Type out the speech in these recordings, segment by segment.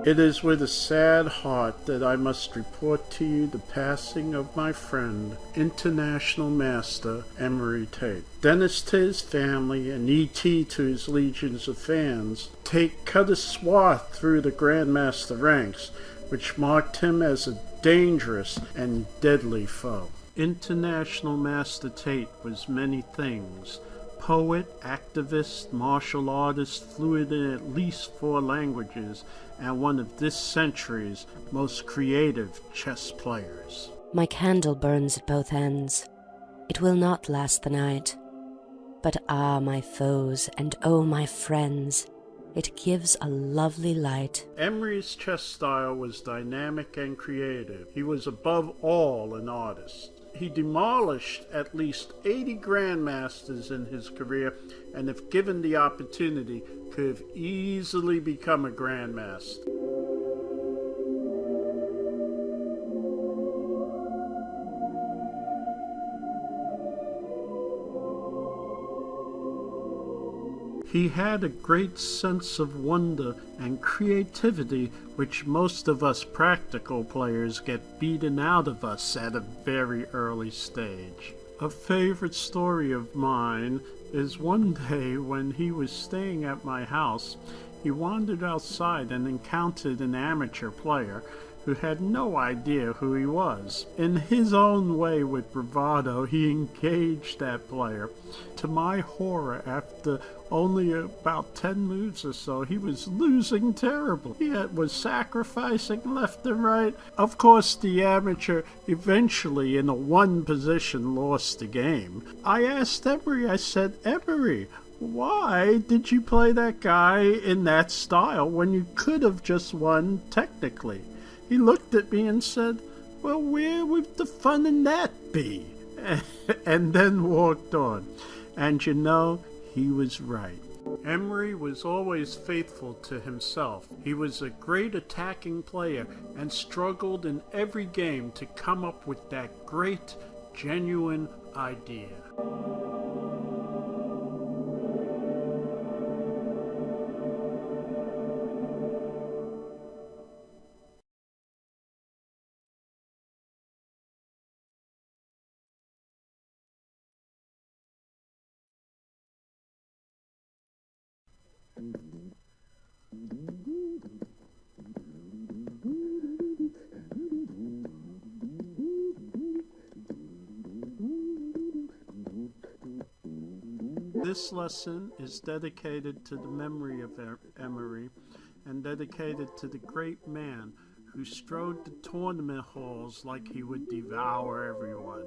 It is with a sad heart that I must report to you the passing of my friend, International Master Emory Tate. Dennis to his family and E.T. to his legions of fans, Tate cut a swath through the Grandmaster ranks, which marked him as a dangerous and deadly foe. International Master Tate was many things. Poet, activist, martial artist, fluent in at least 4 languages, and one of this century's most creative chess players. My candle burns at both ends. It will not last the night. But ah, my foes, and oh, my friends, it gives a lovely light. Emory's chess style was dynamic and creative. He was above all an artist. He demolished at least 80 grandmasters in his career, and if given the opportunity, could have easily become a grandmaster. He had a great sense of wonder and creativity which most of us practical players get beaten out of us at a very early stage. A favorite story of mine is one day when he was staying at my house, he wandered outside and encountered an amateur player who had no idea who he was. In his own way with bravado, he engaged that player. To my horror, after only about 10 moves or so, he was losing terribly. He was sacrificing left and right. Of course, the amateur eventually, in a 1 position, lost the game. I asked Emory, I said, "Emory, why did you play that guy in that style when you could have just won technically?" He looked at me and said, "Well, where would the fun in that be?" and then walked on. And you know, he was right. Emory was always faithful to himself. He was a great attacking player and struggled in every game to come up with that great, genuine idea. This lesson is dedicated to the memory of Emory and dedicated to the great man who strode the tournament halls like he would devour everyone.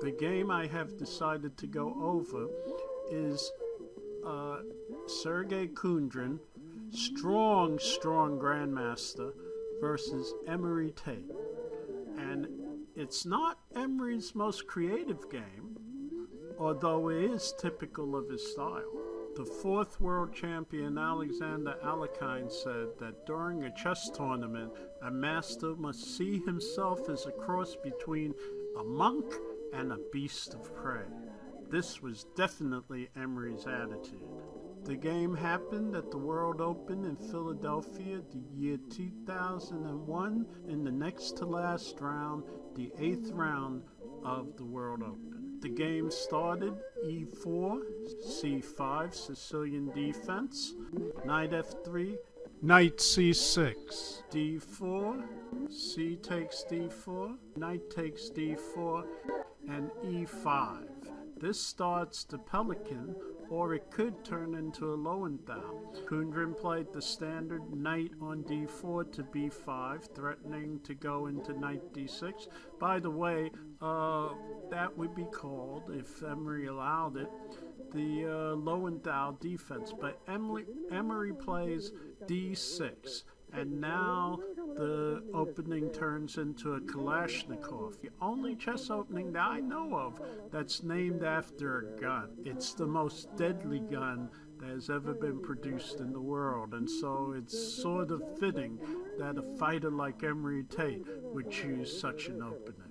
The game I have decided to go over is Sergei Kundrin, strong grandmaster, versus Emory Tate. And it's not Emory's most creative game, although it is typical of his style. The 4th world champion Alexander Alekhine said that during a chess tournament, a master must see himself as a cross between a monk and a beast of prey. This was definitely Emory's attitude. The game happened at the World Open in Philadelphia the year 2001 in the next to last round, the 8th round of the World Open. The game started e4, c5, Sicilian defense, knight f3, knight c6, d4, c takes d4, knight takes d4, and e5. This starts the Pelican, or it could turn into a Lowenthal. Kundrin played the standard knight on d4 to b5, threatening to go into knight d6. By the way, that would be called, if Emory allowed it, the Lowenthal defense. But Emory plays d6. And now the opening turns into a Kalashnikov. The only chess opening that I know of that's named after a gun. It's the most deadly gun that has ever been produced in the world. And so it's sort of fitting that a fighter like Emory Tate would choose such an opening.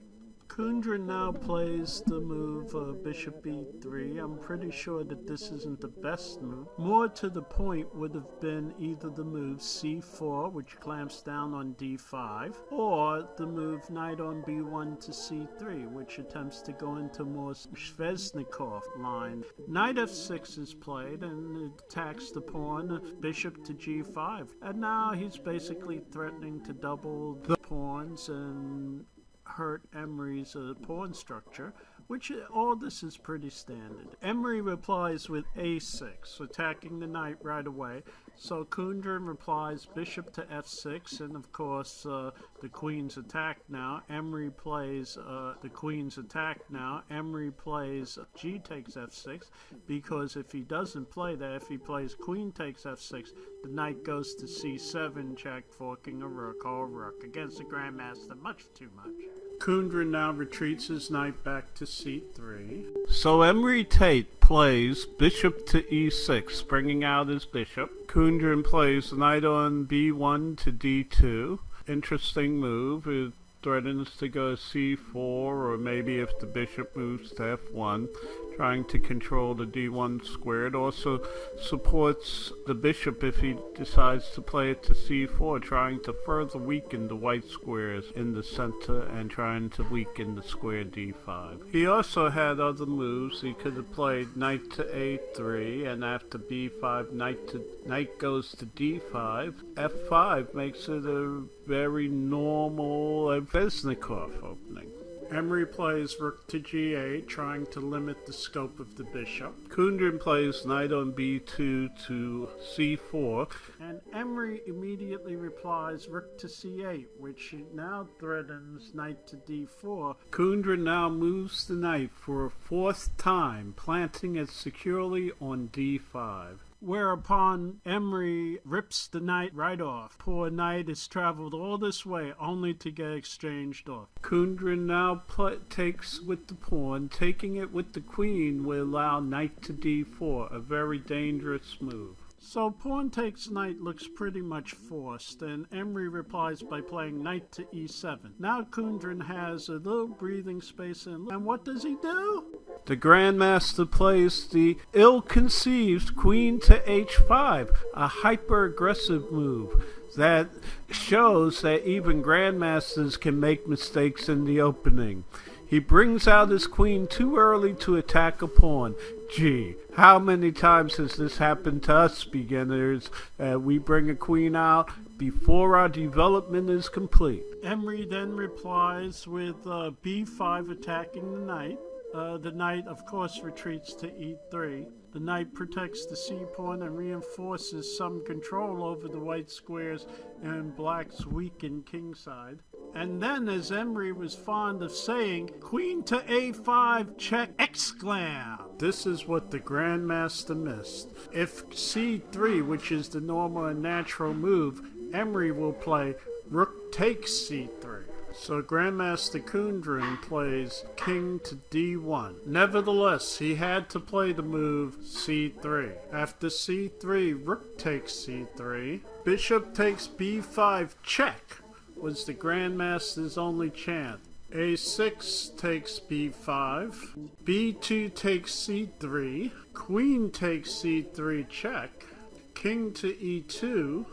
Kundra now plays the move bishop e3. I'm pretty sure that this isn't the best move. More to the point would have been either the move c4, which clamps down on d5, or the move knight on b1 to c3, which attempts to go into more Sveshnikov line. Knight f6 is played and it attacks the pawn, bishop to g5. And now he's basically threatening to double the pawns and hurt Emory's pawn structure, which all this is pretty standard. Emory replies with a6, attacking the knight right away. So Kundra replies bishop to f6, and of course the queen's attacked now. Emory plays the queen's attacked now. Emory plays g takes f6, because if he doesn't play that, if he plays queen takes f6, the knight goes to c7, check, forking a rook, or rook. Against the grandmaster, much too much. Kundra now retreats his knight back to c3. So Emory Tate plays bishop to e6, bringing out his bishop. Kundra plays knight on b1 to d2. Interesting move. It threatens to go c4, or maybe if the bishop moves to f1, trying to control the d1 square. It also supports the bishop if he decides to play it to c4, trying to further weaken the white squares in the center and trying to weaken the square d5. He also had other moves. He could have played knight to a3, and after b5, knight goes to d5. f5 makes it a very normal Vesnikov opening. Emory plays rook to g8, trying to limit the scope of the bishop. Kundra plays knight on b2 to c4, and Emory immediately replies rook to c8, which now threatens knight to d4. Kundra now moves the knight for a fourth time, planting it securely on d5. Whereupon Emory rips the knight right off. Poor knight has traveled all this way only to get exchanged off. Kundra now takes with the pawn. Taking it with the queen will allow knight to d4, a very dangerous move. So pawn takes knight looks pretty much forced, and Emory replies by playing knight to e7. Now Kundra has a little breathing space, and what does he do? The Grandmaster plays the ill-conceived queen to h5, a hyper-aggressive move that shows that even Grandmasters can make mistakes in the opening. He brings out his queen too early to attack a pawn. Gee, how many times has this happened to us beginners? We bring a queen out before our development is complete. Emory then replies with b5 attacking the knight. The knight, of course, retreats to e3. The knight protects the c-pawn and reinforces some control over the white squares and black's weakened kingside. And then, as Emory was fond of saying, queen to a5, check, exclam! This is what the Grandmaster missed. If c3, which is the normal and natural move, Emory will play rook takes c3. So Grandmaster Kundra plays king to d1. Nevertheless, he had to play the move c3. After c3, rook takes c3. Bishop takes b5 check was the Grandmaster's only chance. a6 takes b5. b2 takes c3. Queen takes c3 check. King to e2.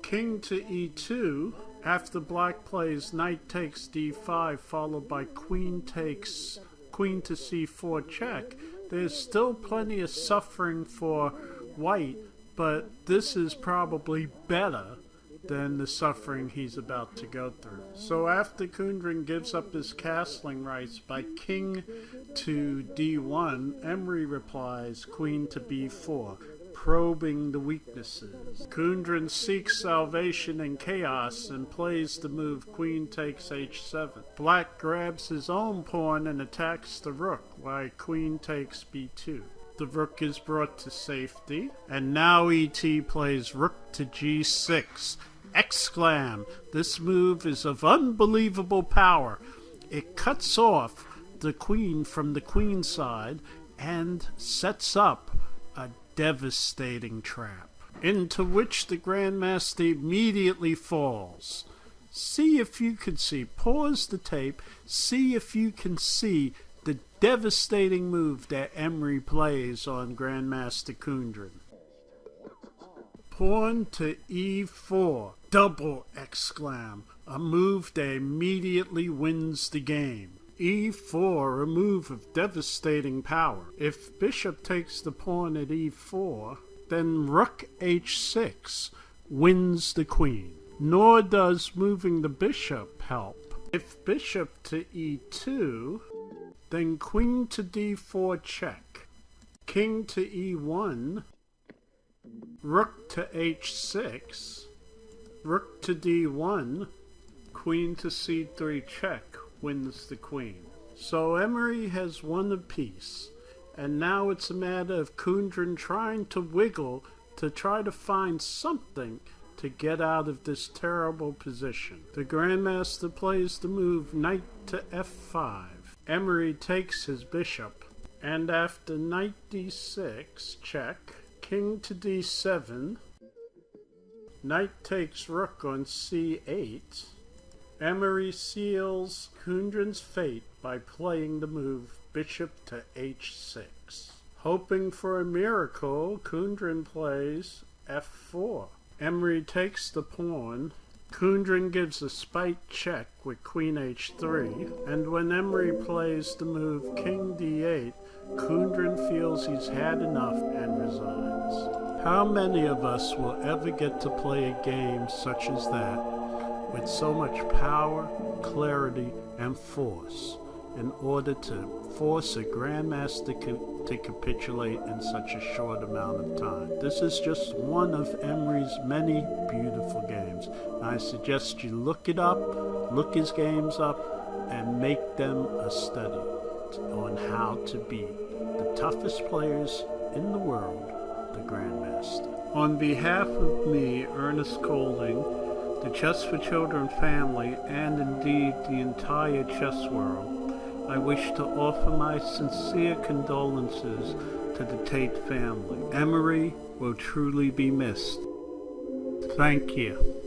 King to e2. After black plays knight takes d5, followed by queen to c4 check, there's still plenty of suffering for white, but this is probably better than the suffering he's about to go through. So after Kundra gives up his castling rights by king to d1, Emory replies queen to b4, probing the weaknesses. Kundra seeks salvation in chaos and plays the move queen takes h7. Black grabs his own pawn and attacks the rook, while queen takes b2. The rook is brought to safety, and now ET plays rook to g6. Exclam! This move is of unbelievable power. It cuts off the queen from the queen side and sets up a devastating trap, into which the Grandmaster immediately falls. See if you can see. Pause the tape. See if you can see the devastating move that Emory plays on Grandmaster Kundran. Pawn to e4. Double exclam. A move that immediately wins the game. e4, a move of devastating power. If bishop takes the pawn at e4, then rook h6 wins the queen. Nor does moving the bishop help. If bishop to e2, then queen to d4 check. King to e1, rook to h6, rook to d1, queen to c3 check wins the queen. So Emory has won a piece, and now it's a matter of Kundran trying to wiggle to try to find something to get out of this terrible position. The Grandmaster plays the move knight to f5. Emory takes his bishop, and after knight d6 check, king to d7, knight takes rook on c8, Emory seals Kundran's fate by playing the move bishop to h6. Hoping for a miracle, Kundran plays f4. Emory takes the pawn. Kundran gives a spite check with queen h3, and when Emory plays the move king d8, Kundran feels he's had enough and resigns. How many of us will ever get to play a game such as that, with so much power, clarity, and force, in order to force a Grandmaster to capitulate in such a short amount of time? This is just one of Emory's many beautiful games. I suggest you look it up, look his games up, and make them a study on how to beat the toughest players in the world, the Grandmaster. On behalf of me, Ernest Colding, the Chess for Children family, and indeed the entire chess world, I wish to offer my sincere condolences to the Tate family. Emory will truly be missed. Thank you.